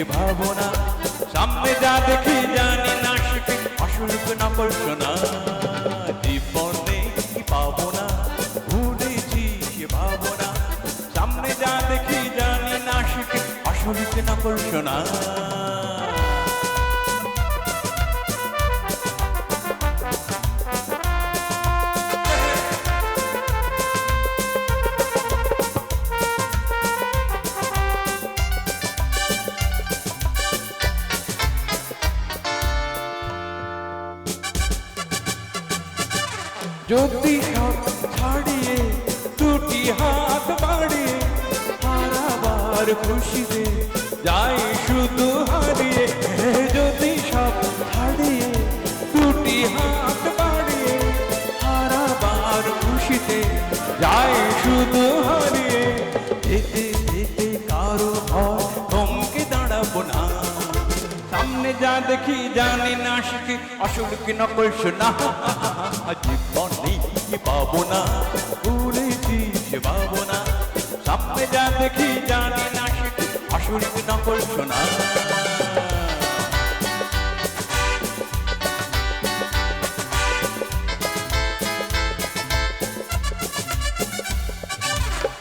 সে ভাবনা, সামনে যা দেখি জানি না শিখে আসল না কল্পনা। জীবনে কি পাবো না ভুলেছি সে ভাবনা, সামনে যা দেখি জানি না শিখে আসল না কল্পনা। যদি সব ছাড়িয়ে দুটি হাত বাড়িয়ে হারাবার খুশিতে যাই শুধু হারিয়ে, যদি সব ছাড়িয়ে দুটি হাত বাড়িয়ে হারাবার খুশিতে যাই শুধু হারিয়ে, যেতে যেতে কারো ভয় থমকে দাঁড়াবো না। সামনে যা দেখি জানি না শিখি আসল কি নকল শোনা। জীবনে কি পাবো না ভুলেছি সে ভাবনা, সামনে যা দেখি জানি না শিখি আসল কি নকল শোনা।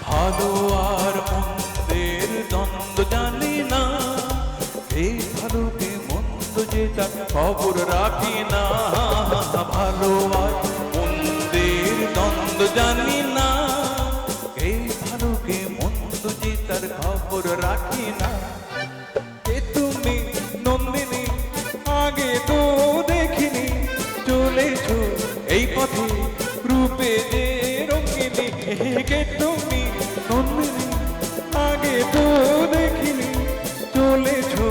ভালো আর মন্দের দ্বন্দ্ব জানি না, এই ভালোকে মন্দ যে তার খবর রাখি না। ভালো আর মন্দের দ্বন্দ্ব জানি না, এই ভালোকে মন্দ যে তার খবর রাখি না। কে তুমি নন্দিনী আগে তো দেখিনি, চলেছো এই পথে রূপে যে রঙিনী। কে তুমি নন্দিনী আগে তো দেখিনি, চলেছো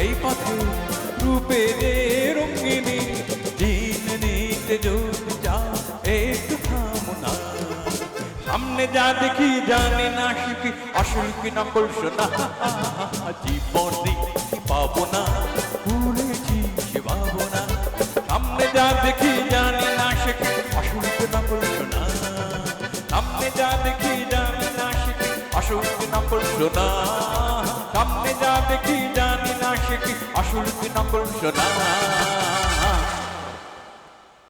এই পথে রূপে যে রঙিনী। দিন নিতে যদি যাও একটু থামো না, সামনে যা দেখি জানি না শিখি আসল কি নকল শোনা। জীবনে কি পাবো না ভুলেছি সে ভাবনা, সামনে যা দেখি জানি না শিখি আসল কি নকল শোনা। সামনে যা দেখি জানি না শিখি আসল কি নকল শোনা। সামনে যা দেখি জানি না শিখি আসল কি নকল শোনা।